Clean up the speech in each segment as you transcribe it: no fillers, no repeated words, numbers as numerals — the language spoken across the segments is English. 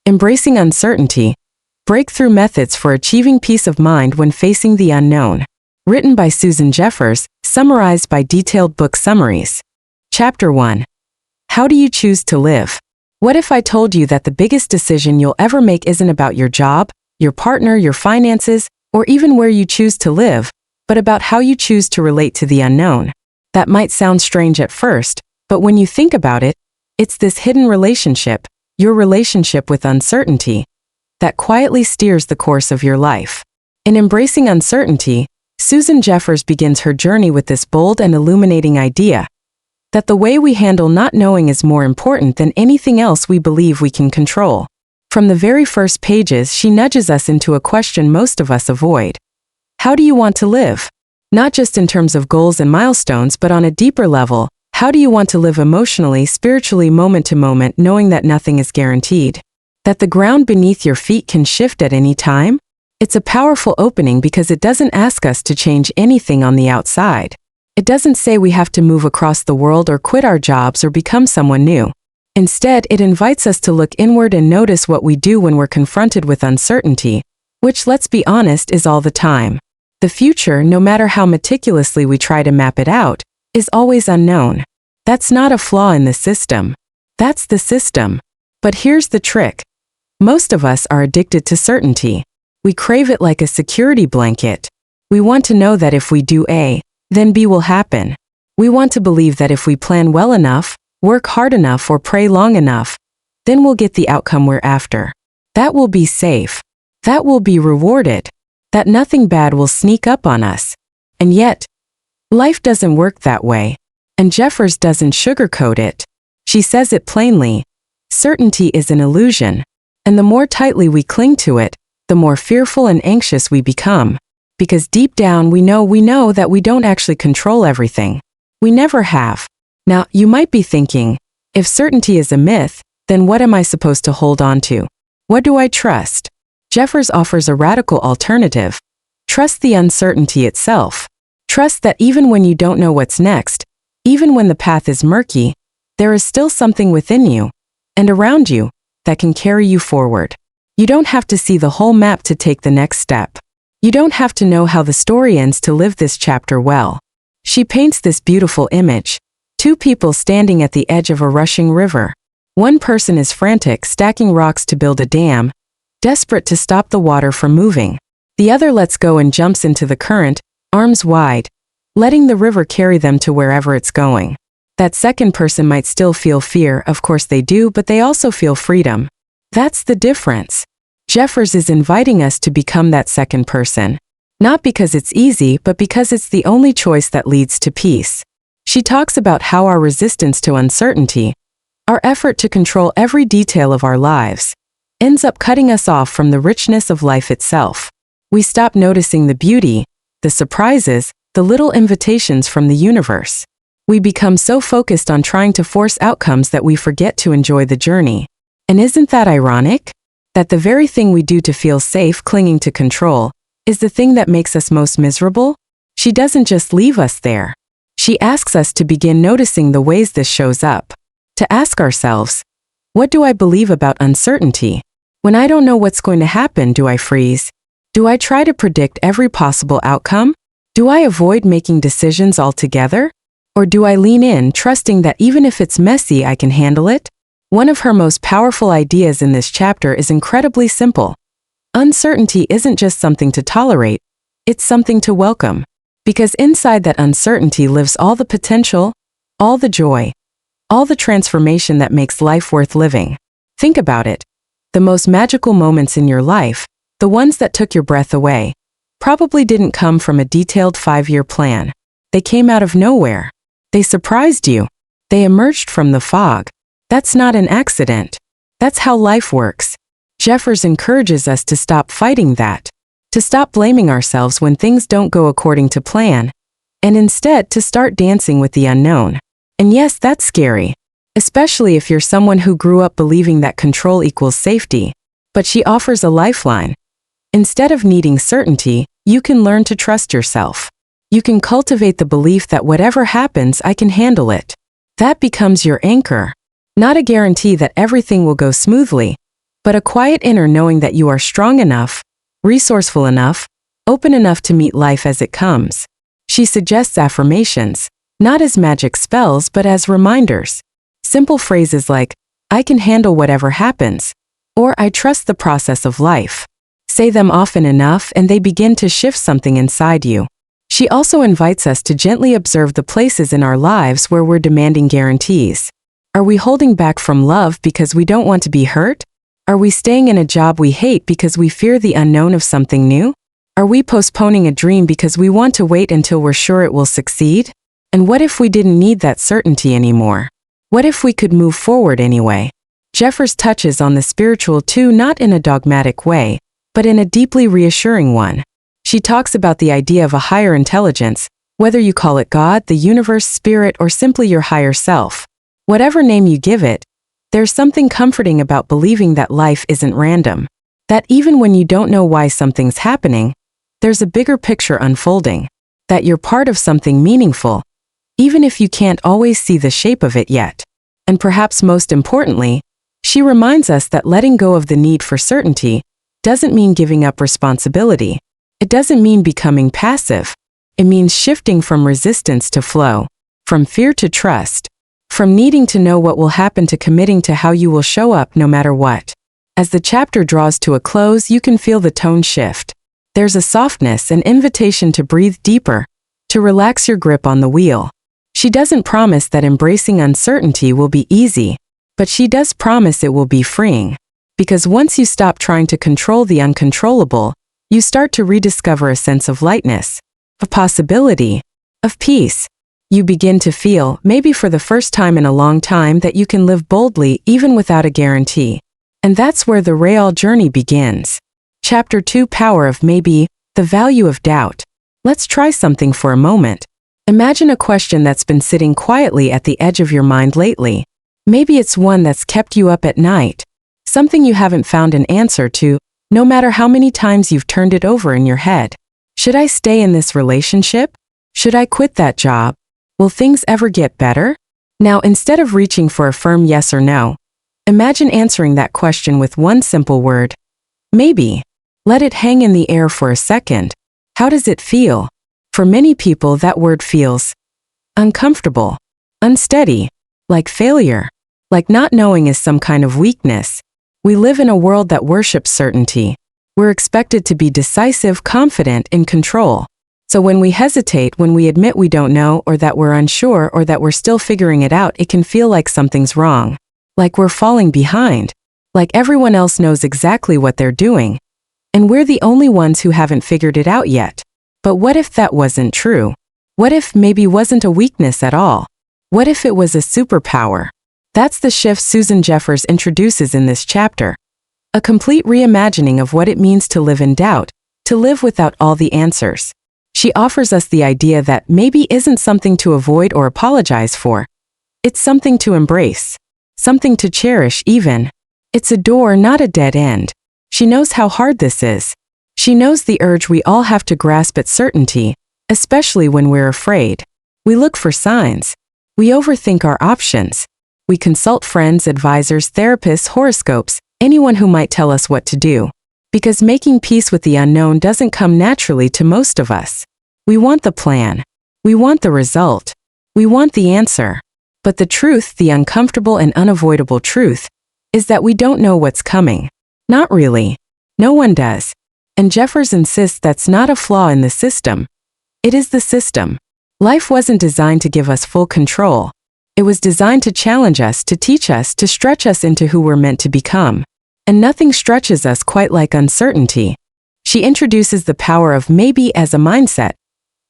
Embracing Uncertainty, Breakthrough Methods for Achieving Peace of Mind When Facing the Unknown. Written by Susan Jeffers, summarized by Detailed Book Summaries. Chapter 1. How do you choose to live? What if I told you that the biggest decision you'll ever make isn't about your job, your partner, your finances, or even where you choose to live, but about how you choose to relate to the unknown? That might sound strange at first, but when you think about it, it's this hidden relationship, your relationship with uncertainty, that quietly steers the course of your life. In Embracing Uncertainty, Susan Jeffers begins her journey with this bold and illuminating idea that the way we handle not knowing is more important than anything else we believe we can control. From the very first pages, she nudges us into a question most of us avoid. How do you want to live? Not just in terms of goals and milestones, but on a deeper level, how do you want to live emotionally, spiritually, moment to moment, knowing that nothing is guaranteed? That the ground beneath your feet can shift at any time? It's a powerful opening because it doesn't ask us to change anything on the outside. It doesn't say we have to move across the world or quit our jobs or become someone new. Instead, it invites us to look inward and notice what we do when we're confronted with uncertainty, which, let's be honest, is all the time. The future, no matter how meticulously we try to map it out, is always unknown. That's not a flaw in the system. That's the system. But here's the trick. Most of us are addicted to certainty. We crave it like a security blanket. We want to know that if we do A, then B will happen. We want to believe that if we plan well enough, work hard enough, or pray long enough, then we'll get the outcome we're after. That will be safe. That will be rewarded. That nothing bad will sneak up on us. And yet, life doesn't work that way. And Jeffers doesn't sugarcoat it. She says it plainly. Certainty is an illusion. And the more tightly we cling to it, the more fearful and anxious we become. Because deep down we know that we don't actually control everything. We never have. Now, you might be thinking, if certainty is a myth, then what am I supposed to hold on to? What do I trust? Jeffers offers a radical alternative. Trust the uncertainty itself. Trust that even when you don't know what's next, even when the path is murky, there is still something within you and around you that can carry you forward. You don't have to see the whole map to take the next step. You don't have to know how the story ends to live this chapter well. She paints this beautiful image. Two people standing at the edge of a rushing river. One person is frantic, stacking rocks to build a dam, desperate to stop the water from moving. The other lets go and jumps into the current, arms wide, letting the river carry them to wherever it's going. That second person might still feel fear, of course they do, but they also feel freedom. That's the difference. Jeffers is inviting us to become that second person. Not because it's easy, but because it's the only choice that leads to peace. She talks about how our resistance to uncertainty, our effort to control every detail of our lives, ends up cutting us off from the richness of life itself. We stop noticing the beauty, the surprises, the little invitations from the universe. We become so focused on trying to force outcomes that we forget to enjoy the journey. And isn't that ironic? That the very thing we do to feel safe, clinging to control, is the thing that makes us most miserable? She doesn't just leave us there. She asks us to begin noticing the ways this shows up. To ask ourselves, what do I believe about uncertainty? When I don't know what's going to happen, do I freeze? Do I try to predict every possible outcome? Do I avoid making decisions altogether? Or do I lean in, trusting that even if it's messy, I can handle it? One of her most powerful ideas in this chapter is incredibly simple. Uncertainty isn't just something to tolerate, it's something to welcome. Because inside that uncertainty lives all the potential, all the joy, all the transformation that makes life worth living. Think about it. The most magical moments in your life, the ones that took your breath away, probably didn't come from a detailed 5-year plan. They came out of nowhere. They surprised you. They emerged from the fog. That's not an accident. That's how life works. Jeffers encourages us to stop fighting that, to stop blaming ourselves when things don't go according to plan, and instead to start dancing with the unknown. And yes, that's scary, especially if you're someone who grew up believing that control equals safety. But she offers a lifeline. Instead of needing certainty, you can learn to trust yourself. You can cultivate the belief that whatever happens, I can handle it. That becomes your anchor. Not a guarantee that everything will go smoothly, but a quiet inner knowing that you are strong enough, resourceful enough, open enough to meet life as it comes. She suggests affirmations, not as magic spells but as reminders. Simple phrases like, "I can handle whatever happens," or "I trust the process of life." Say them often enough and they begin to shift something inside you. She also invites us to gently observe the places in our lives where we're demanding guarantees. Are we holding back from love because we don't want to be hurt? Are we staying in a job we hate because we fear the unknown of something new? Are we postponing a dream because we want to wait until we're sure it will succeed? And what if we didn't need that certainty anymore? What if we could move forward anyway? Jeffers touches on the spiritual too, not in a dogmatic way, but in a deeply reassuring one. She talks about the idea of a higher intelligence, whether you call it God, the universe, spirit, or simply your higher self. Whatever name you give it, there's something comforting about believing that life isn't random. That even when you don't know why something's happening, there's a bigger picture unfolding. That you're part of something meaningful, even if you can't always see the shape of it yet. And perhaps most importantly, she reminds us that letting go of the need for certainty doesn't mean giving up responsibility. It doesn't mean becoming passive. It means shifting from resistance to flow, from fear to trust, from needing to know what will happen to committing to how you will show up no matter what. As the chapter draws to a close, you can feel the tone shift. There's a softness, an invitation to breathe deeper, to relax your grip on the wheel. She doesn't promise that embracing uncertainty will be easy, but she does promise it will be freeing. Because once you stop trying to control the uncontrollable, you start to rediscover a sense of lightness, of possibility, of peace. You begin to feel, maybe for the first time in a long time, that you can live boldly even without a guarantee. And that's where the real journey begins. Chapter 2, Power of Maybe, the Value of Doubt. Let's try something for a moment. Imagine a question that's been sitting quietly at the edge of your mind lately. Maybe it's one that's kept you up at night. Something you haven't found an answer to, no matter how many times you've turned it over in your head. Should I stay in this relationship? Should I quit that job? Will things ever get better? Now, instead of reaching for a firm yes or no, imagine answering that question with one simple word. Maybe. Let it hang in the air for a second. How does it feel? For many people, that word feels uncomfortable, unsteady, like failure, like not knowing is some kind of weakness. We live in a world that worships certainty. We're expected to be decisive, confident, in control. So when we hesitate, when we admit we don't know, or that we're unsure, or that we're still figuring it out, it can feel like something's wrong. Like we're falling behind. Like everyone else knows exactly what they're doing. And we're the only ones who haven't figured it out yet. But what if that wasn't true? What if maybe wasn't a weakness at all? What if it was a superpower? That's the shift Susan Jeffers introduces in this chapter. A complete reimagining of what it means to live in doubt, to live without all the answers. She offers us the idea that maybe isn't something to avoid or apologize for. It's something to embrace. Something to cherish even. It's a door, not a dead end. She knows how hard this is. She knows the urge we all have to grasp at certainty, especially when we're afraid. We look for signs. We overthink our options. We consult friends, advisors, therapists, horoscopes, anyone who might tell us what to do. Because making peace with the unknown doesn't come naturally to most of us. We want the plan. We want the result. We want the answer. But the truth, the uncomfortable and unavoidable truth, is that we don't know what's coming. Not really. No one does. And Jeffers insists that's not a flaw in the system. It is the system. Life wasn't designed to give us full control. It was designed to challenge us, to teach us, to stretch us into who we're meant to become. And nothing stretches us quite like uncertainty. She introduces the power of maybe as a mindset,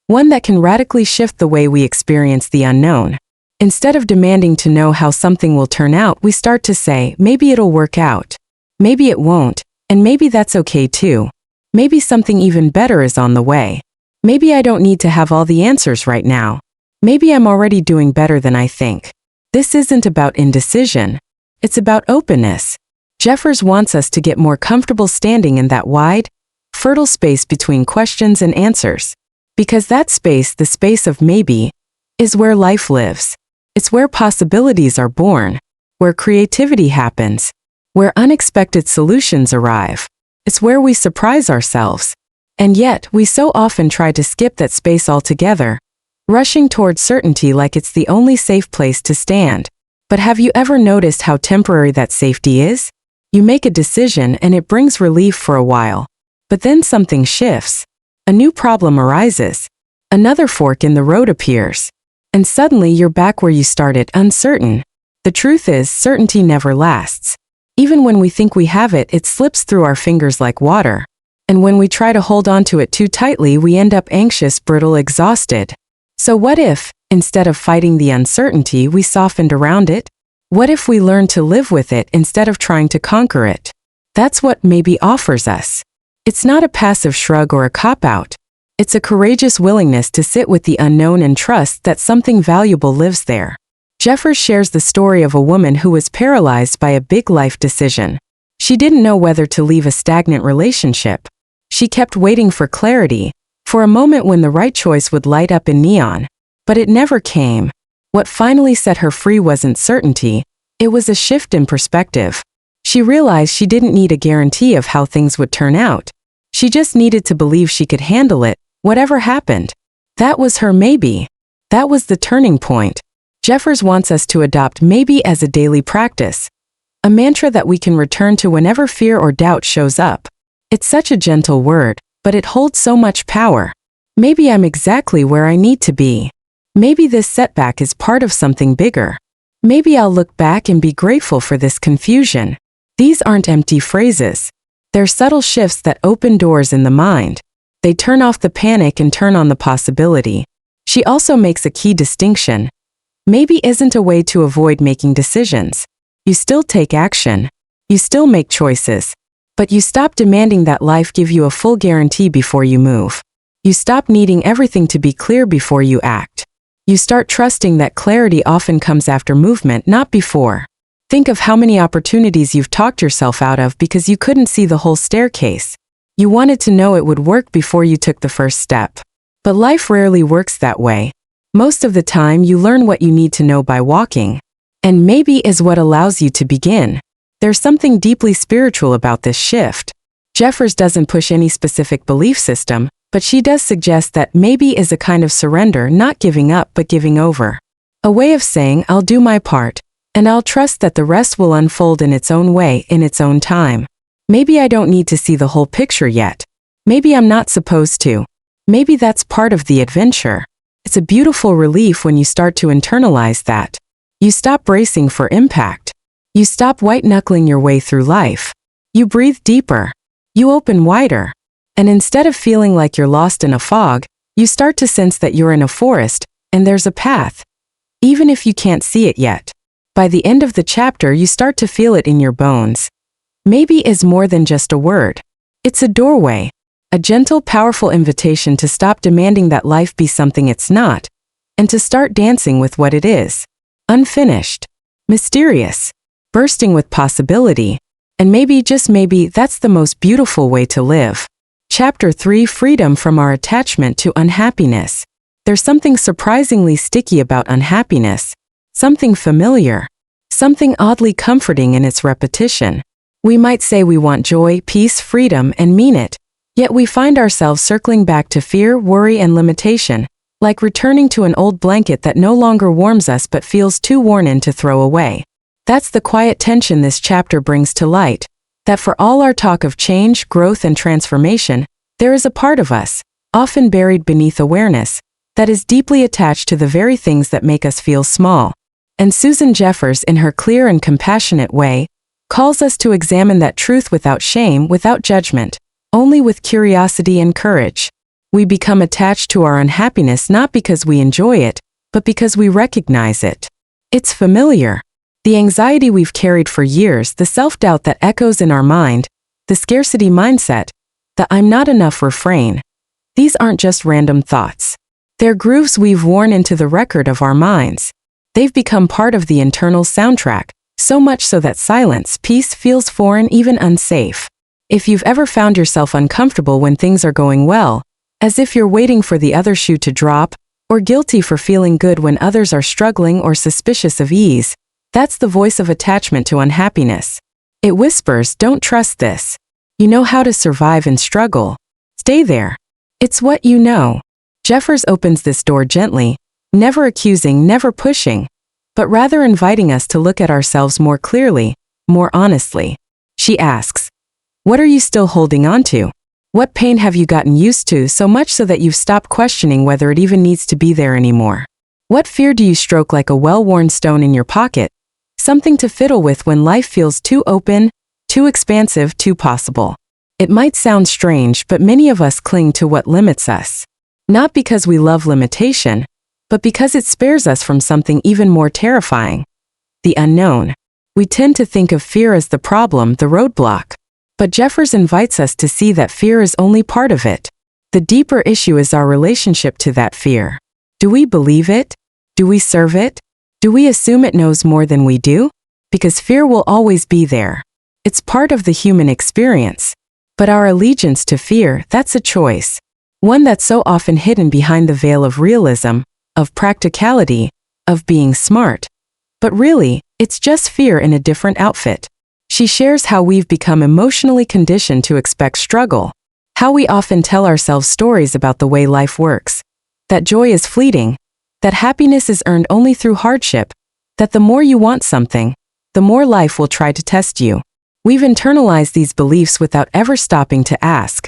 one that can radically shift the way we experience the unknown. Instead of demanding to know how something will turn out, we start to say, maybe it'll work out. Maybe it won't, and maybe that's okay too. Maybe something even better is on the way. Maybe I don't need to have all the answers right now. Maybe I'm already doing better than I think. This isn't about indecision. It's about openness. Jeffers wants us to get more comfortable standing in that wide, fertile space between questions and answers. Because that space, the space of maybe, is where life lives. It's where possibilities are born, where creativity happens, where unexpected solutions arrive. It's where we surprise ourselves. And yet, we so often try to skip that space altogether, rushing toward certainty like it's the only safe place to stand. But have you ever noticed how temporary that safety is? You make a decision and it brings relief for a while. But then something shifts. A new problem arises. Another fork in the road appears. And suddenly you're back where you started, uncertain. The truth is, certainty never lasts. Even when we think we have it, it slips through our fingers like water. And when we try to hold on to it too tightly, we end up anxious, brittle, exhausted. So what if, instead of fighting the uncertainty, we softened around it? What if we learned to live with it instead of trying to conquer it? That's what maybe offers us. It's not a passive shrug or a cop-out. It's a courageous willingness to sit with the unknown and trust that something valuable lives there. Jeffers shares the story of a woman who was paralyzed by a big life decision. She didn't know whether to leave a stagnant relationship. She kept waiting for clarity, for a moment when the right choice would light up in neon. But it never came. What finally set her free wasn't certainty, it was a shift in perspective. She realized she didn't need a guarantee of how things would turn out. She just needed to believe she could handle it, whatever happened. That was her maybe. That was the turning point. Jeffers wants us to adopt maybe as a daily practice, a mantra that we can return to whenever fear or doubt shows up. It's such a gentle word, but it holds so much power. Maybe I'm exactly where I need to be. Maybe this setback is part of something bigger. Maybe I'll look back and be grateful for this confusion. These aren't empty phrases. They're subtle shifts that open doors in the mind. They turn off the panic and turn on the possibility. She also makes a key distinction. Maybe isn't a way to avoid making decisions. You still take action. You still make choices. But you stop demanding that life give you a full guarantee before you move. You stop needing everything to be clear before you act. You start trusting that clarity often comes after movement, not before. Think of how many opportunities you've talked yourself out of because you couldn't see the whole staircase. You wanted to know it would work before you took the first step. But life rarely works that way. Most of the time you learn what you need to know by walking. And maybe is what allows you to begin. There's something deeply spiritual about this shift. Jeffers doesn't push any specific belief system, but she does suggest that maybe is a kind of surrender, not giving up but giving over. A way of saying, I'll do my part, and I'll trust that the rest will unfold in its own way, in its own time. Maybe I don't need to see the whole picture yet. Maybe I'm not supposed to. Maybe that's part of the adventure. It's a beautiful relief when you start to internalize that. You stop bracing for impact. You stop white-knuckling your way through life. You breathe deeper. You open wider. And instead of feeling like you're lost in a fog, you start to sense that you're in a forest, and there's a path. Even if you can't see it yet. By the end of the chapter, you start to feel it in your bones. Maybe is more than just a word. It's a doorway. A gentle, powerful invitation to stop demanding that life be something it's not, and to start dancing with what it is. Unfinished. Mysterious. Bursting with possibility. And maybe, just maybe, that's the most beautiful way to live. Chapter 3: Freedom from our attachment to unhappiness. There's something surprisingly sticky about unhappiness. Something familiar. Something oddly comforting in its repetition. We might say we want joy, peace, freedom, and mean it. Yet we find ourselves circling back to fear, worry, and limitation, like returning to an old blanket that no longer warms us but feels too worn in to throw away. That's the quiet tension this chapter brings to light. That for all our talk of change, growth, and transformation, there is a part of us, often buried beneath awareness, that is deeply attached to the very things that make us feel small. And Susan Jeffers, in her clear and compassionate way, calls us to examine that truth without shame, without judgment, only with curiosity and courage. We become attached to our unhappiness not because we enjoy it, but because we recognize it. It's familiar. The anxiety we've carried for years, the self-doubt that echoes in our mind, the scarcity mindset, the I'm not enough refrain. These aren't just random thoughts. They're grooves we've worn into the record of our minds. They've become part of the internal soundtrack, so much so that silence, peace feels foreign, even unsafe. If you've ever found yourself uncomfortable when things are going well, as if you're waiting for the other shoe to drop, or guilty for feeling good when others are struggling or suspicious of ease, that's the voice of attachment to unhappiness. It whispers, don't trust this. You know how to survive and struggle. Stay there. It's what you know. Jeffers opens this door gently, never accusing, never pushing, but rather inviting us to look at ourselves more clearly, more honestly. She asks, what are you still holding on to? What pain have you gotten used to so much so that you've stopped questioning whether it even needs to be there anymore? What fear do you stroke like a well-worn stone in your pocket? Something to fiddle with when life feels too open, too expansive, too possible. It might sound strange, but many of us cling to what limits us. Not because we love limitation, but because it spares us from something even more terrifying. The unknown. We tend to think of fear as the problem, the roadblock. But Jeffers invites us to see that fear is only part of it. The deeper issue is our relationship to that fear. Do we believe it? Do we serve it? Do we assume it knows more than we do? Because fear will always be there. It's part of the human experience. But our allegiance to fear, that's a choice. One that's so often hidden behind the veil of realism, of practicality, of being smart. But really, it's just fear in a different outfit. She shares how we've become emotionally conditioned to expect struggle, how we often tell ourselves stories about the way life works, that joy is fleeting, that happiness is earned only through hardship, that the more you want something, the more life will try to test you. We've internalized these beliefs without ever stopping to ask,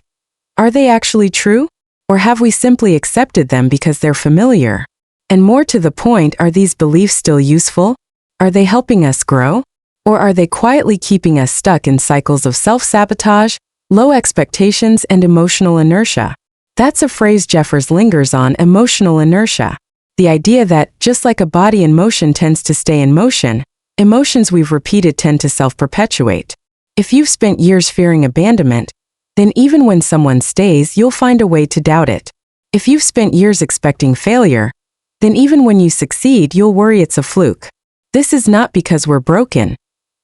are they actually true? Or have we simply accepted them because they're familiar? And more to the point, are these beliefs still useful? Are they helping us grow? Or are they quietly keeping us stuck in cycles of self-sabotage, low expectations, and emotional inertia? That's a phrase Jeffers lingers on, emotional inertia. The idea that, just like a body in motion tends to stay in motion, emotions we've repeated tend to self-perpetuate. If you've spent years fearing abandonment, then even when someone stays, you'll find a way to doubt it. If you've spent years expecting failure, then even when you succeed, you'll worry it's a fluke. This is not because we're broken.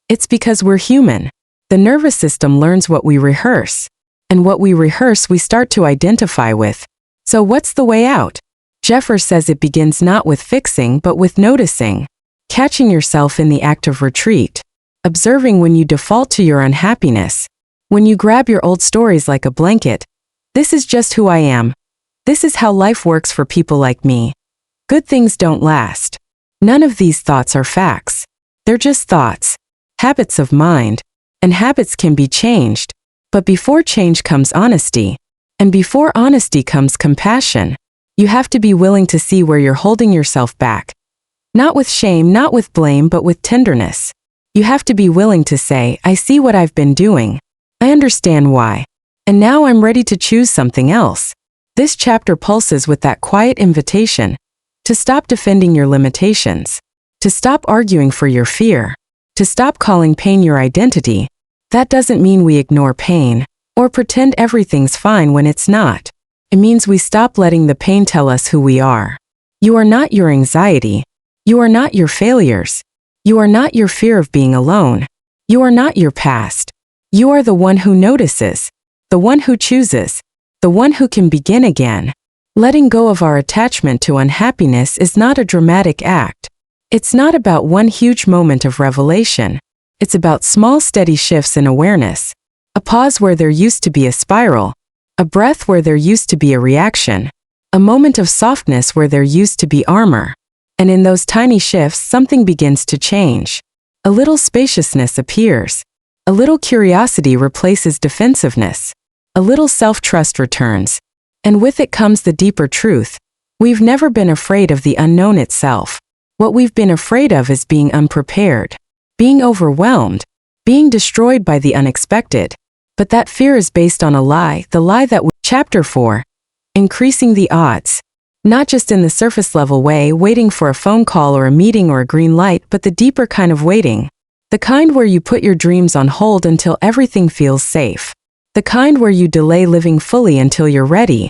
It's because we're human. The nervous system learns what we rehearse. And what we rehearse we start to identify with. So what's the way out? Jeffers says it begins not with fixing but with noticing. Catching yourself in the act of retreat. Observing when you default to your unhappiness. When you grab your old stories like a blanket. This is just who I am. This is how life works for people like me. Good things don't last. None of these thoughts are facts. They're just thoughts. Habits of mind, and habits can be changed. But before change comes honesty, and before honesty comes compassion. You have to be willing to see where you're holding yourself back. Not with shame, not with blame, but with tenderness. You have to be willing to say, I see what I've been doing. I understand why. And now I'm ready to choose something else. This chapter pulses with that quiet invitation to stop defending your limitations, to stop arguing for your fear. To stop calling pain your identity. That doesn't mean we ignore pain, or pretend everything's fine when it's not. It means we stop letting the pain tell us who we are. You are not your anxiety. You are not your failures. You are not your fear of being alone. You are not your past. You are the one who notices, the one who chooses, the one who can begin again. Letting go of our attachment to unhappiness is not a dramatic act. It's not about one huge moment of revelation. It's about small steady shifts in awareness. A pause where there used to be a spiral. A breath where there used to be a reaction. A moment of softness where there used to be armor. And in those tiny shifts, something begins to change. A little spaciousness appears. A little curiosity replaces defensiveness. A little self-trust returns. And with it comes the deeper truth. We've never been afraid of the unknown itself. What we've been afraid of is being unprepared, being overwhelmed, being destroyed by the unexpected. But that fear is based on a lie, the lie that Chapter 4. Increasing the odds. Not just in the surface level way, waiting for a phone call or a meeting or a green light, but the deeper kind of waiting. The kind where you put your dreams on hold until everything feels safe. The kind where you delay living fully until you're ready.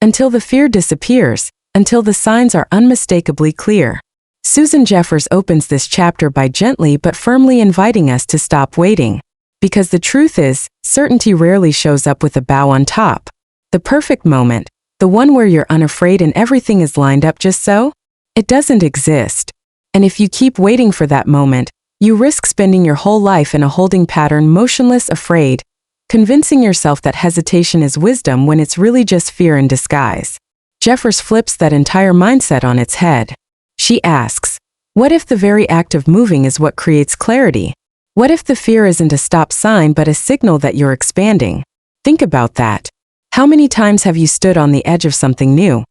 Until the fear disappears, until the signs are unmistakably clear. Susan Jeffers opens this chapter by gently but firmly inviting us to stop waiting. Because the truth is, certainty rarely shows up with a bow on top. The perfect moment, the one where you're unafraid and everything is lined up just so, it doesn't exist. And if you keep waiting for that moment, You risk spending your whole life in a holding pattern, motionless, afraid, convincing yourself that hesitation is wisdom when it's really just fear in disguise. Jeffers flips that entire mindset on its head. She asks, what if the very act of moving is what creates clarity? What if the fear isn't a stop sign but a signal that you're expanding? Think about that. How many times have you stood on the edge of something new?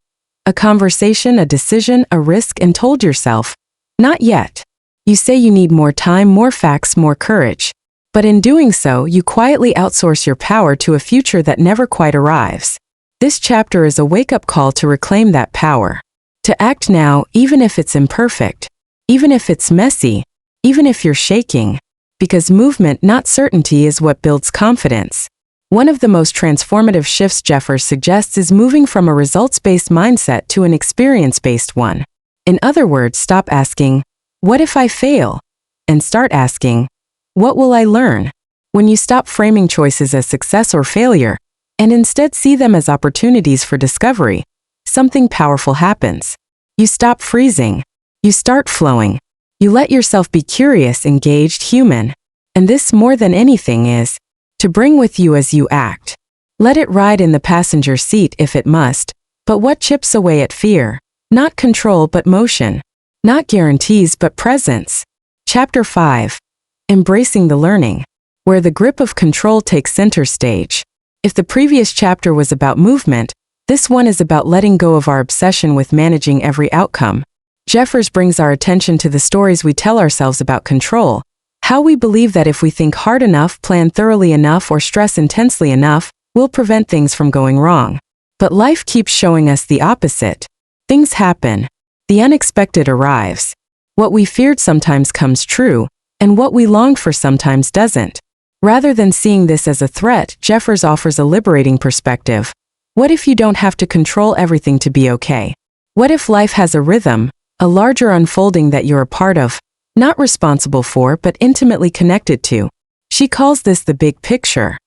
A conversation, a decision, a risk, and told yourself, not yet. You say you need more time, more facts, more courage. But in doing so, you quietly outsource your power to a future that never quite arrives. This chapter is a wake-up call to reclaim that power. To act now, even if it's imperfect, even if it's messy, even if you're shaking. Because movement, not certainty, is what builds confidence. One of the most transformative shifts Jeffers suggests is moving from a results-based mindset to an experience-based one. In other words, stop asking, what if I fail? And start asking, what will I learn? When you stop framing choices as success or failure, and instead see them as opportunities for discovery, something powerful happens. You stop freezing. You start flowing. You let yourself be curious, engaged, human. And this, more than anything, is to bring with you as you act. Let it ride in the passenger seat if it must, but what chips away at fear? Not control but motion. Not guarantees but presence. Chapter 5. Embracing the learning, where the grip of control takes center stage. If the previous chapter was about movement, this one is about letting go of our obsession with managing every outcome. Jeffers brings our attention to the stories we tell ourselves about control, how we believe that if we think hard enough, plan thoroughly enough, or stress intensely enough, we'll prevent things from going wrong. But life keeps showing us the opposite. Things happen. The unexpected arrives. What we feared sometimes comes true, and what we longed for sometimes doesn't. Rather than seeing this as a threat, Jeffers offers a liberating perspective. What if you don't have to control everything to be okay? What if life has a rhythm, a larger unfolding that you're a part of, not responsible for but intimately connected to? She calls this the big picture.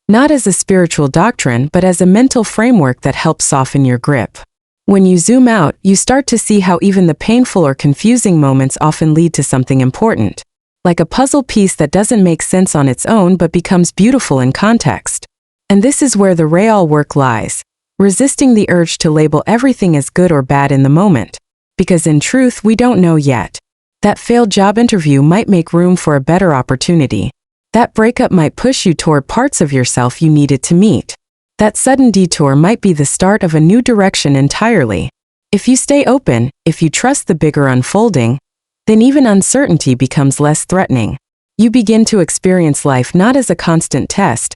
Not as a spiritual doctrine but as a mental framework that helps soften your grip. When you zoom out, you start to see how even the painful or confusing moments often lead to something important. Like a puzzle piece that doesn't make sense on its own but becomes beautiful in context. And this is where the real work lies, resisting the urge to label everything as good or bad in the moment. Because in truth, we don't know yet. That failed job interview might make room for a better opportunity. That breakup might push you toward parts of yourself you needed to meet. That sudden detour might be the start of a new direction entirely. If you stay open, if you trust the bigger unfolding, then even uncertainty becomes less threatening. You begin to experience life not as a constant test,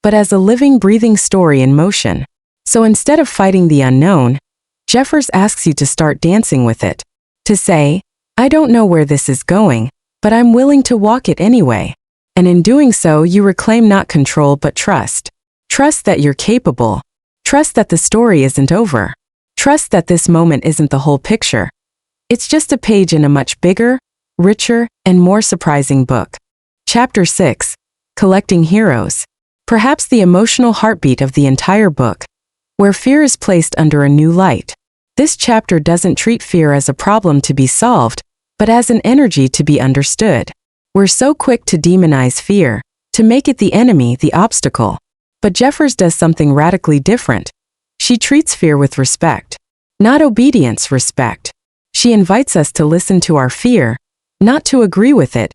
but as a living, breathing story in motion. So instead of fighting the unknown, Jeffers asks you to start dancing with it. To say, I don't know where this is going, but I'm willing to walk it anyway. And in doing so, you reclaim not control but trust. Trust that you're capable. Trust that the story isn't over. Trust that this moment isn't the whole picture. It's just a page in a much bigger, richer, and more surprising book. Chapter 6. Collecting Heroes. Perhaps the emotional heartbeat of the entire book, where fear is placed under a new light. This chapter doesn't treat fear as a problem to be solved, but as an energy to be understood. We're so quick to demonize fear, to make it the enemy, the obstacle. But Jeffers does something radically different. She treats fear with respect. Not obedience, respect. She invites us to listen to our fear, not to agree with it,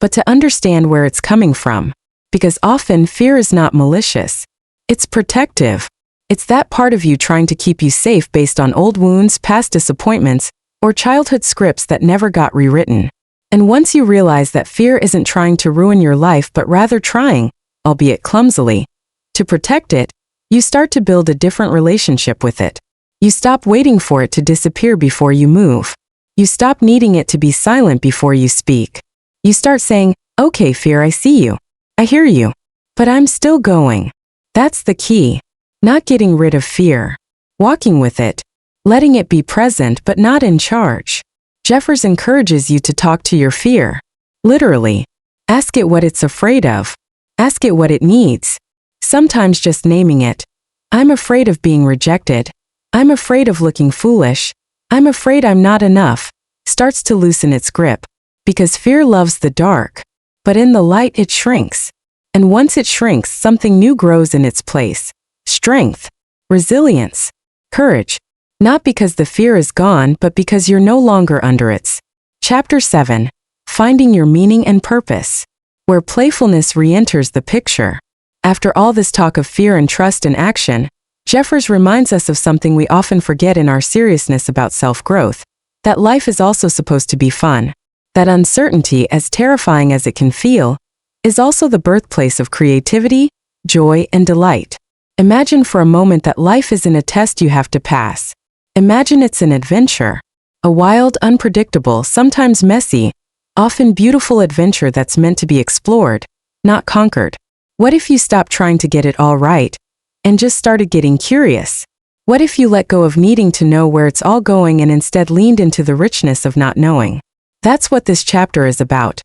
but to understand where it's coming from. Because often fear is not malicious. It's protective. It's that part of you trying to keep you safe based on old wounds, past disappointments, or childhood scripts that never got rewritten. And once you realize that fear isn't trying to ruin your life but rather trying, albeit clumsily, to protect it, you start to build a different relationship with it. You stop waiting for it to disappear before you move. You stop needing it to be silent before you speak. You start saying, okay, fear, I see you. I hear you. But I'm still going. That's the key. Not getting rid of fear. Walking with it. Letting it be present but not in charge. Jeffers encourages you to talk to your fear. Literally. Ask it what it's afraid of. Ask it what it needs. Sometimes just naming it. I'm afraid of being rejected. I'm afraid of looking foolish. I'm afraid I'm not enough. Starts to loosen its grip. Because fear loves the dark. But in the light it shrinks. And once it shrinks, something new grows in its place. Strength, resilience, courage. Not because the fear is gone, but because you're no longer under its. Chapter 7. Finding your meaning and purpose. Where playfulness re-enters the picture. After all this talk of fear and trust and action, Jeffers reminds us of something we often forget in our seriousness about self-growth, that life is also supposed to be fun. That uncertainty, as terrifying as it can feel, is also the birthplace of creativity, joy, and delight. Imagine for a moment that life isn't a test you have to pass. Imagine it's an adventure. A wild, unpredictable, sometimes messy, often beautiful adventure that's meant to be explored, not conquered. What if you stopped trying to get it all right and just started getting curious? What if you let go of needing to know where it's all going and instead leaned into the richness of not knowing? That's what this chapter is about.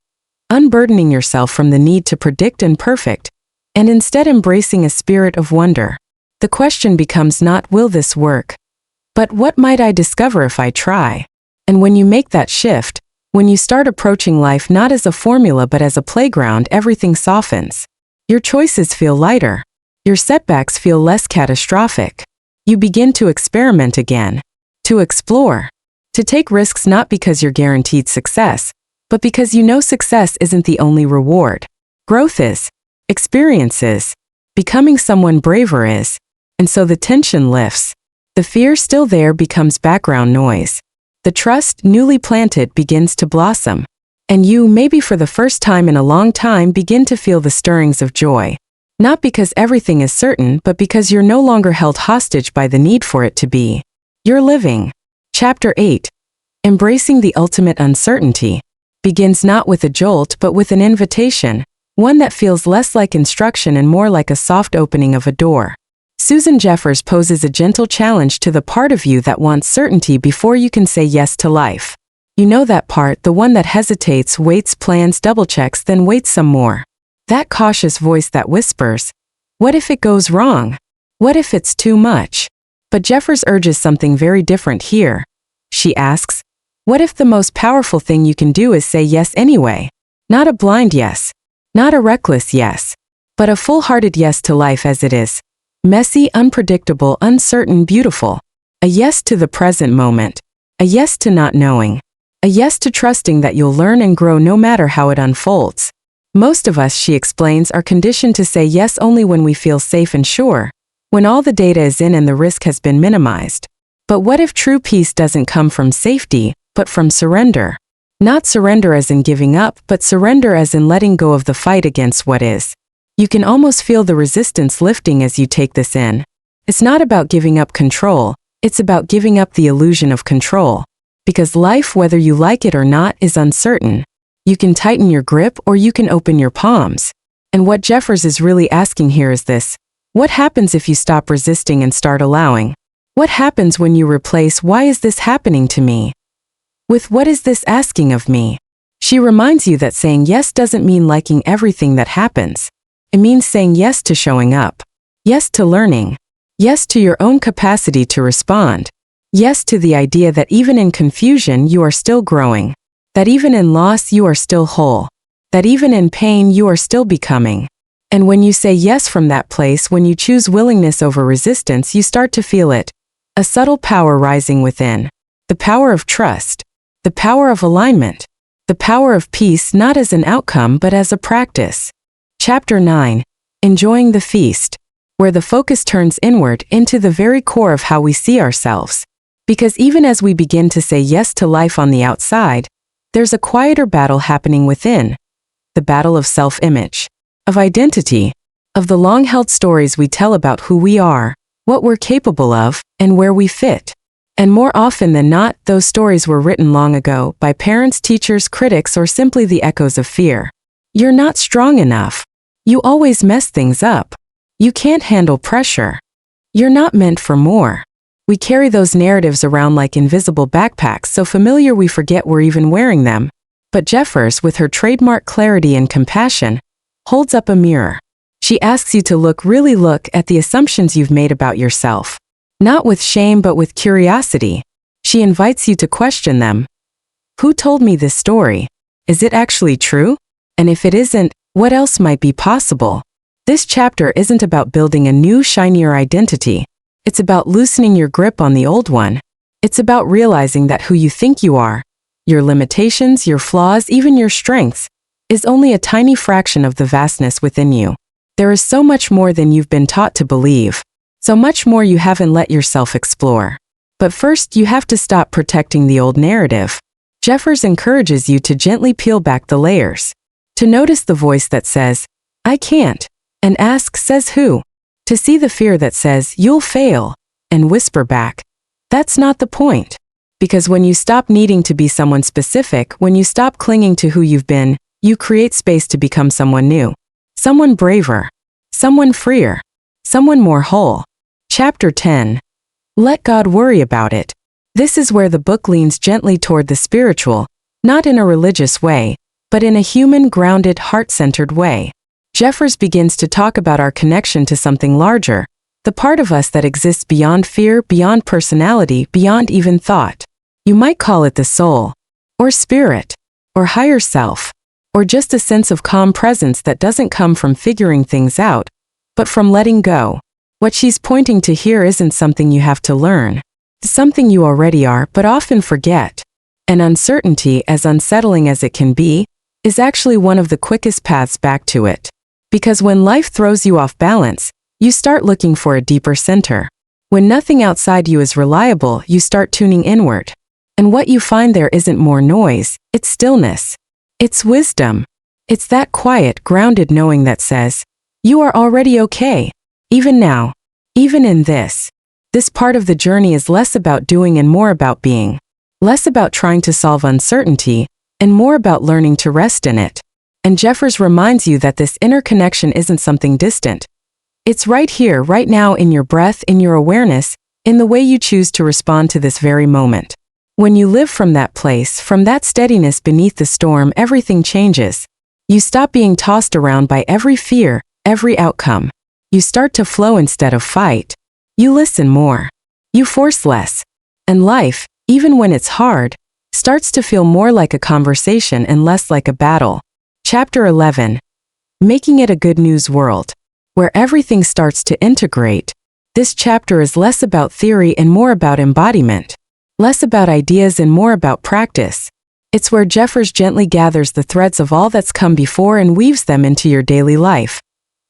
Unburdening yourself from the need to predict and perfect, and instead embracing a spirit of wonder. The question becomes not, will this work? But what might I discover if I try? And when you make that shift, when you start approaching life not as a formula but as a playground, everything softens. Your choices feel lighter. Your setbacks feel less catastrophic. You begin to experiment again, to explore, to take risks not because you're guaranteed success, but because you know success isn't the only reward. Growth is, experiences, becoming someone braver is, and so the tension lifts. The fear still there becomes background noise. The trust, newly planted, begins to blossom. And you, maybe for the first time in a long time, begin to feel the stirrings of joy. Not because everything is certain, but because you're no longer held hostage by the need for it to be. You're living. Chapter 8. Embracing the ultimate uncertainty. Begins not with a jolt but with an invitation, one that feels less like instruction and more like a soft opening of a door. Susan Jeffers poses a gentle challenge to the part of you that wants certainty before you can say yes to life. You know that part, the one that hesitates, waits, plans, double-checks, then waits some more. That cautious voice that whispers, what if it goes wrong? What if it's too much? But Jeffers urges something very different here. She asks, what if the most powerful thing you can do is say yes anyway? Not a blind yes, not a reckless yes, but a full-hearted yes to life as it is. Messy, unpredictable, uncertain, beautiful. A yes to the present moment. A yes to not knowing. A yes to trusting that you'll learn and grow no matter how it unfolds. Most of us, she explains, are conditioned to say yes only when we feel safe and sure, when all the data is in and the risk has been minimized. But what if true peace doesn't come from safety, but from surrender? Not surrender as in giving up, but surrender as in letting go of the fight against what is. You can almost feel the resistance lifting as you take this in. It's not about giving up control, it's about giving up the illusion of control. Because life, whether you like it or not, is uncertain. You can tighten your grip or you can open your palms. And what Jeffers is really asking here is this: what happens if you stop resisting and start allowing? What happens when you replace "why is this happening to me" with "what is this asking of me"? She reminds you that saying yes doesn't mean liking everything that happens. It means saying yes to showing up. Yes to learning. Yes to your own capacity to respond. Yes to the idea that even in confusion you are still growing. That even in loss you are still whole. That even in pain you are still becoming. And when you say yes from that place, when you choose willingness over resistance, you start to feel it. A subtle power rising within. The power of trust. The power of alignment. The power of peace, not as an outcome but as a practice. Chapter 9. Enjoying the feast. Where the focus turns inward into the very core of how we see ourselves. Because even as we begin to say yes to life on the outside, there's a quieter battle happening within. The battle of self-image, of identity, of the long-held stories we tell about who we are, what we're capable of, and where we fit. And more often than not, those stories were written long ago by parents, teachers, critics, or simply the echoes of fear. You're not strong enough. You always mess things up. You can't handle pressure. You're not meant for more. We carry those narratives around like invisible backpacks, so familiar we forget we're even wearing them. But Jeffers, with her trademark clarity and compassion, holds up a mirror. She asks you to really look at the assumptions you've made about yourself. Not with shame but with curiosity. She invites you to question them. Who told me this story? Is it actually true? And if it isn't, what else might be possible? This chapter isn't about building a new, shinier identity. It's about loosening your grip on the old one. It's about realizing that who you think you are, your limitations, your flaws, even your strengths, is only a tiny fraction of the vastness within you. There is so much more than you've been taught to believe, so much more you haven't let yourself explore. But first, you have to stop protecting the old narrative. Jeffers encourages you to gently peel back the layers, to notice the voice that says, I can't, and ask, says who? To see the fear that says, you'll fail, and whisper back, that's not the point. Because when you stop needing to be someone specific, when you stop clinging to who you've been, you create space to become someone new. Someone braver. Someone freer. Someone more whole. Chapter 10. Let God worry about it. This is where the book leans gently toward the spiritual, not in a religious way, but in a human, grounded, heart-centered way. Jeffers begins to talk about our connection to something larger, the part of us that exists beyond fear, beyond personality, beyond even thought. You might call it the soul, or spirit, or higher self, or just a sense of calm presence that doesn't come from figuring things out, but from letting go. What she's pointing to here isn't something you have to learn. It's something you already are, but often forget. And uncertainty, as unsettling as it can be, is actually one of the quickest paths back to it. Because when life throws you off balance, you start looking for a deeper center. When nothing outside you is reliable, you start tuning inward. And what you find there isn't more noise, it's stillness. It's wisdom. It's that quiet, grounded knowing that says, you are already okay. Even now. Even in this. This part of the journey is less about doing and more about being. Less about trying to solve uncertainty, and more about learning to rest in it. And Jeffers reminds you that this inner connection isn't something distant. It's right here, right now, in your breath, in your awareness, in the way you choose to respond to this very moment. When you live from that place, from that steadiness beneath the storm, everything changes. You stop being tossed around by every fear, every outcome. You start to flow instead of fight. You listen more. You force less. And life, even when it's hard, starts to feel more like a conversation and less like a battle. Chapter 11. Making it a good news world. Where everything starts to integrate. This chapter is less about theory and more about embodiment. Less about ideas and more about practice. It's where Jeffers gently gathers the threads of all that's come before and weaves them into your daily life.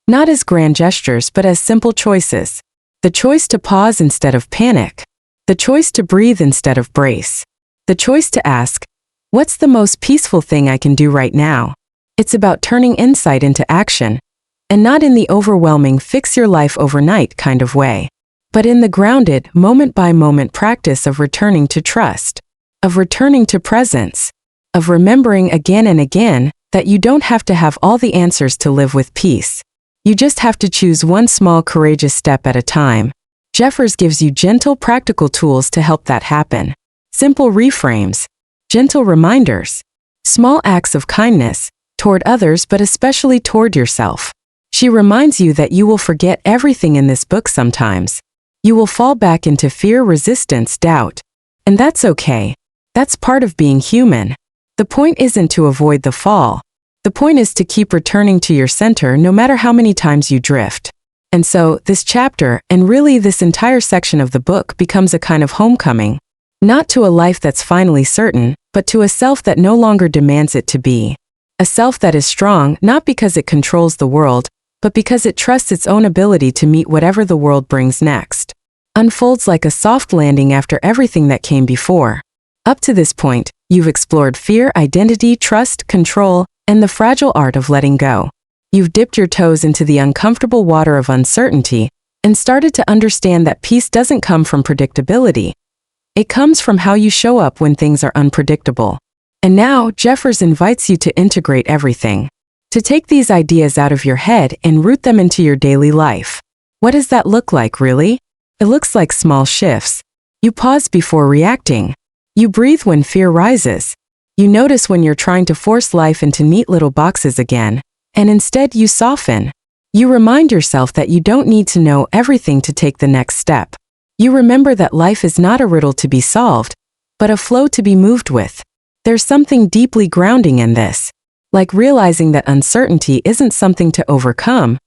Not as grand gestures, but as simple choices. The choice to pause instead of panic. The choice to breathe instead of brace. The choice to ask, what's the most peaceful thing I can do right now? It's about turning insight into action, and not in the overwhelming fix your life overnight kind of way, but in the grounded, moment-by-moment practice of returning to trust, of returning to presence, of remembering again and again that you don't have to have all the answers to live with peace. You just have to choose one small courageous step at a time. Jeffers gives you gentle, practical tools to help that happen. Simple reframes, gentle reminders, small acts of kindness toward others but especially toward yourself. She reminds you that you will forget everything in this book sometimes. You will fall back into fear, resistance, doubt. And that's okay. That's part of being human. The point isn't to avoid the fall. The point is to keep returning to your center no matter how many times you drift. And so, this chapter, and really this entire section of the book, becomes a kind of homecoming. Not to a life that's finally certain, but to a self that no longer demands it to be. A self that is strong, not because it controls the world, but because it trusts its own ability to meet whatever the world brings next. Unfolds like a soft landing after everything that came before. Up to this point, you've explored fear, identity, trust, control, and the fragile art of letting go. You've dipped your toes into the uncomfortable water of uncertainty and started to understand that peace doesn't come from predictability. It comes from how you show up when things are unpredictable. And now, Jeffers invites you to integrate everything. To take these ideas out of your head and root them into your daily life. What does that look like, really? It looks like small shifts. You pause before reacting. You breathe when fear rises. You notice when you're trying to force life into neat little boxes again, and instead you soften. You remind yourself that you don't need to know everything to take the next step. You remember that life is not a riddle to be solved, but a flow to be moved with. There's something deeply grounding in this, like realizing that uncertainty isn't something to overcome,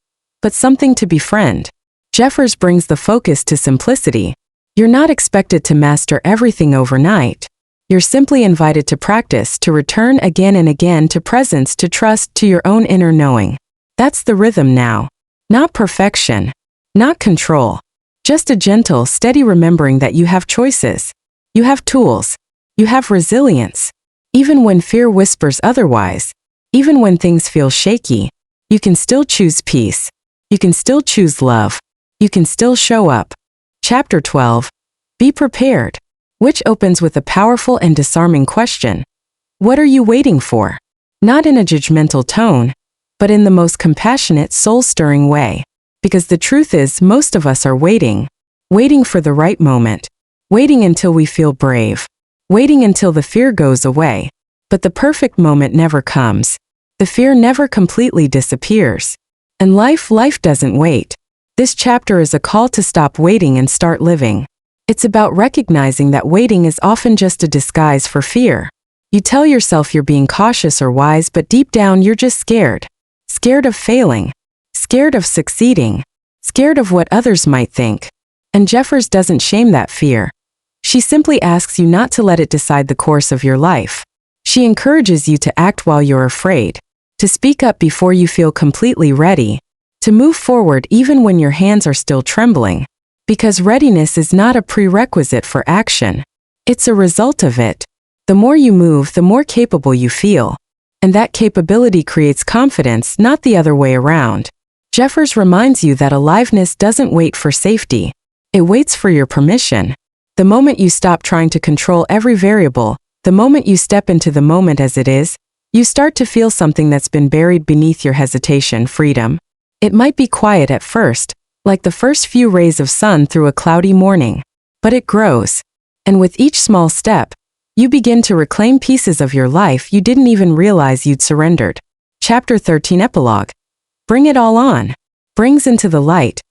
but something to befriend. Jeffers brings the focus to simplicity. You're not expected to master everything overnight. You're simply invited to practice, to return again and again, to presence, to trust, to your own inner knowing. That's the rhythm now. Not perfection. Not control. Just a gentle, steady remembering that you have choices. You have tools. You have resilience. Even when fear whispers otherwise, even when things feel shaky, you can still choose peace. You can still choose love. You can still show up. Chapter 12. Be prepared. Which opens with a powerful and disarming question. What are you waiting for? Not in a judgmental tone, but in the most compassionate, soul-stirring way. Because the truth is, most of us are waiting. Waiting for the right moment. Waiting until we feel brave. Waiting until the fear goes away. But the perfect moment never comes. The fear never completely disappears. And life doesn't wait. This chapter is a call to stop waiting and start living. It's about recognizing that waiting is often just a disguise for fear. You tell yourself you're being cautious or wise, but deep down you're just scared. Scared of failing. Scared of succeeding. Scared of what others might think. And Jeffers doesn't shame that fear. She simply asks you not to let it decide the course of your life. She encourages you to act while you're afraid. To speak up before you feel completely ready. To move forward even when your hands are still trembling. Because readiness is not a prerequisite for action. It's a result of it. The more you move, the more capable you feel. And that capability creates confidence, not the other way around. Jeffers reminds you that aliveness doesn't wait for safety. It waits for your permission. The moment you stop trying to control every variable, the moment you step into the moment as it is, you start to feel something that's been buried beneath your hesitation: freedom. It might be quiet at first, like the first few rays of sun through a cloudy morning. But it grows. And with each small step, you begin to reclaim pieces of your life you didn't even realize you'd surrendered. Chapter 13 Epilogue. Bring it all on. Brings into the light.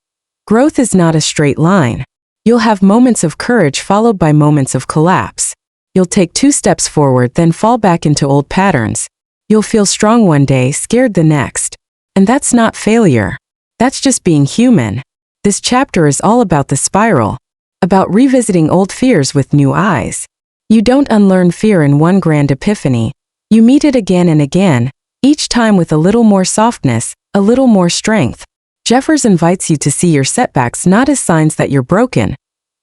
Growth is not a straight line. You'll have moments of courage followed by moments of collapse. You'll take 2 steps forward, then fall back into old patterns. You'll feel strong one day, scared the next. And that's not failure. That's just being human. This chapter is all about the spiral. About revisiting old fears with new eyes. You don't unlearn fear in one grand epiphany. You meet it again and again, each time with a little more softness, a little more strength. Jeffers invites you to see your setbacks not as signs that you're broken,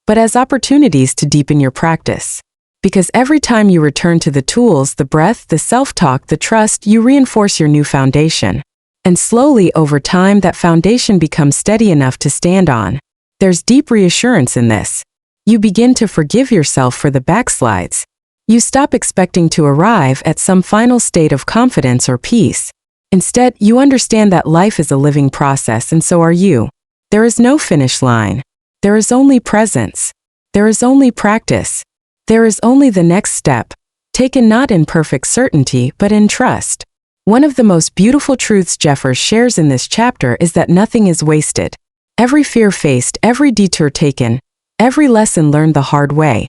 but as opportunities to deepen your practice. Because every time you return to the tools, the breath, the self-talk, the trust, you reinforce your new foundation. And slowly, over time, that foundation becomes steady enough to stand on. There's deep reassurance in this. You begin to forgive yourself for the backslides. You stop expecting to arrive at some final state of confidence or peace. Instead, you understand that life is a living process, and so are you. There is no finish line. There is only presence. There is only practice. There is only the next step, taken not in perfect certainty, but in trust. One of the most beautiful truths Jeffers shares in this chapter is that nothing is wasted. Every fear faced, every detour taken, every lesson learned the hard way.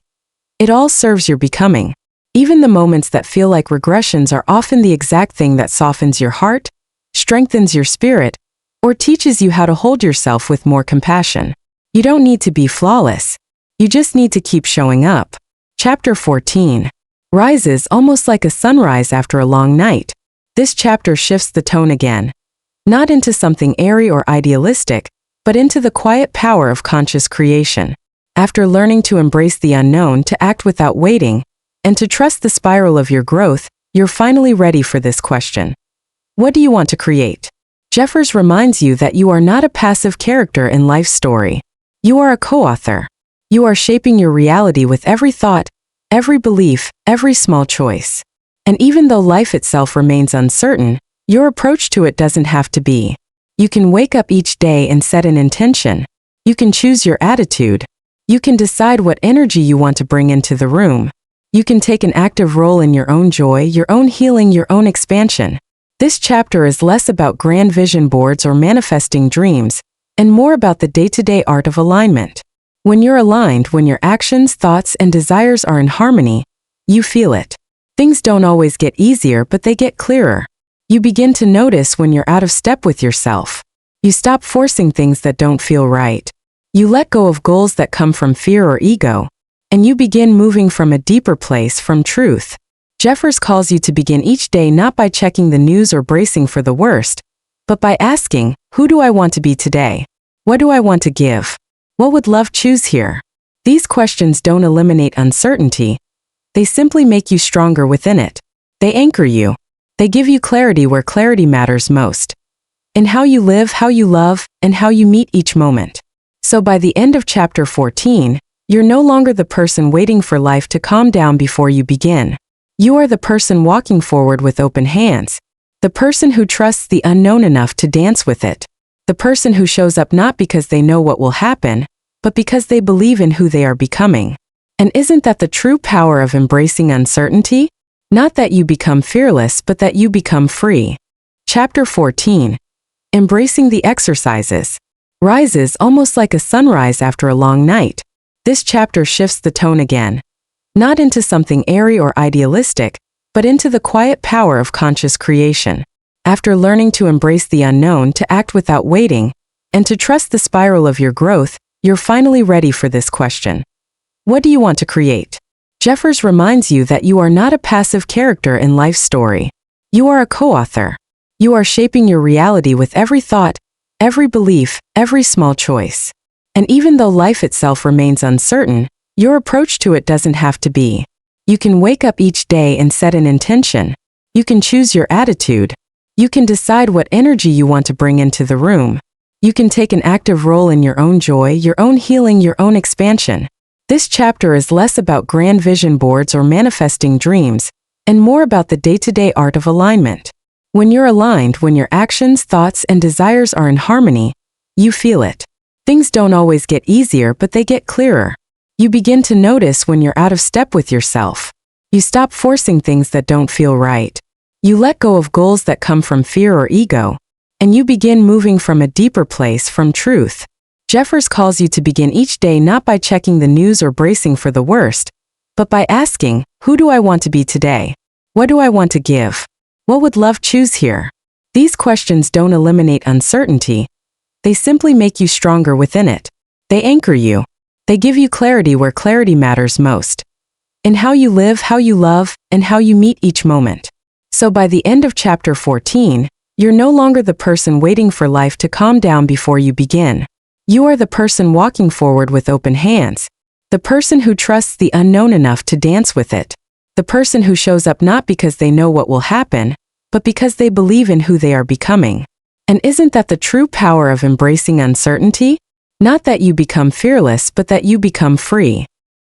It all serves your becoming. Even the moments that feel like regressions are often the exact thing that softens your heart, strengthens your spirit, or teaches you how to hold yourself with more compassion. You don't need to be flawless. You just need to keep showing up. Chapter 14. Rises almost like a sunrise after a long night. This chapter shifts the tone again. Not into something airy or idealistic, but into the quiet power of conscious creation. After learning to embrace the unknown, to act without waiting, and to trust the spiral of your growth, you're finally ready for this question. What do you want to create? Jeffers reminds you that you are not a passive character in life's story. You are a co-author. You are shaping your reality with every thought, every belief, every small choice. And even though life itself remains uncertain, your approach to it doesn't have to be. You can wake up each day and set an intention. You can choose your attitude. You can decide what energy you want to bring into the room. You can take an active role in your own joy, your own healing, your own expansion. This chapter is less about grand vision boards or manifesting dreams, and more about the day-to-day art of alignment. When you're aligned, when your actions, thoughts, and desires are in harmony, you feel it. Things don't always get easier, but they get clearer. You begin to notice when you're out of step with yourself. You stop forcing things that don't feel right. You let go of goals that come from fear or ego, and you begin moving from a deeper place, from truth. Jeffers calls you to begin each day not by checking the news or bracing for the worst, but by asking, who do I want to be today? What do I want to give? What would love choose here? These questions don't eliminate uncertainty. They simply make you stronger within it. They anchor you. They give you clarity where clarity matters most. In how you live, how you love, and how you meet each moment. So by the end of chapter 14, you're no longer the person waiting for life to calm down before you begin. You are the person walking forward with open hands. The person who trusts the unknown enough to dance with it. The person who shows up not because they know what will happen, but because they believe in who they are becoming. And isn't that the true power of embracing uncertainty? Not that you become fearless, but that you become free. Chapter 14. Embracing the exercises. Rises almost like a sunrise after a long night. This chapter shifts the tone again. Not into something airy or idealistic, but into the quiet power of conscious creation. After learning to embrace the unknown, to act without waiting, and to trust the spiral of your growth, you're finally ready for this question. What do you want to create? Jeffers reminds you that you are not a passive character in life's story. You are a co-author. You are shaping your reality with every thought, every belief, every small choice. And even though life itself remains uncertain, your approach to it doesn't have to be. You can wake up each day and set an intention. You can choose your attitude. You can decide what energy you want to bring into the room. You can take an active role in your own joy, your own healing, your own expansion. This chapter is less about grand vision boards or manifesting dreams, and more about the day-to-day art of alignment. When you're aligned, when your actions, thoughts, and desires are in harmony, you feel it. Things don't always get easier, but they get clearer. You begin to notice when you're out of step with yourself. You stop forcing things that don't feel right. You let go of goals that come from fear or ego, and you begin moving from a deeper place, from truth. Jeffers calls you to begin each day not by checking the news or bracing for the worst, but by asking, who do I want to be today? What do I want to give? What would love choose here? These questions don't eliminate uncertainty. They simply make you stronger within it. They anchor you. They give you clarity where clarity matters most. In how you live, how you love, and how you meet each moment. So by the end of chapter 14, you're no longer the person waiting for life to calm down before you begin. You are the person walking forward with open hands. The person who trusts the unknown enough to dance with it. The person who shows up not because they know what will happen, but because they believe in who they are becoming. And isn't that the true power of embracing uncertainty? Not that you become fearless, but that you become free.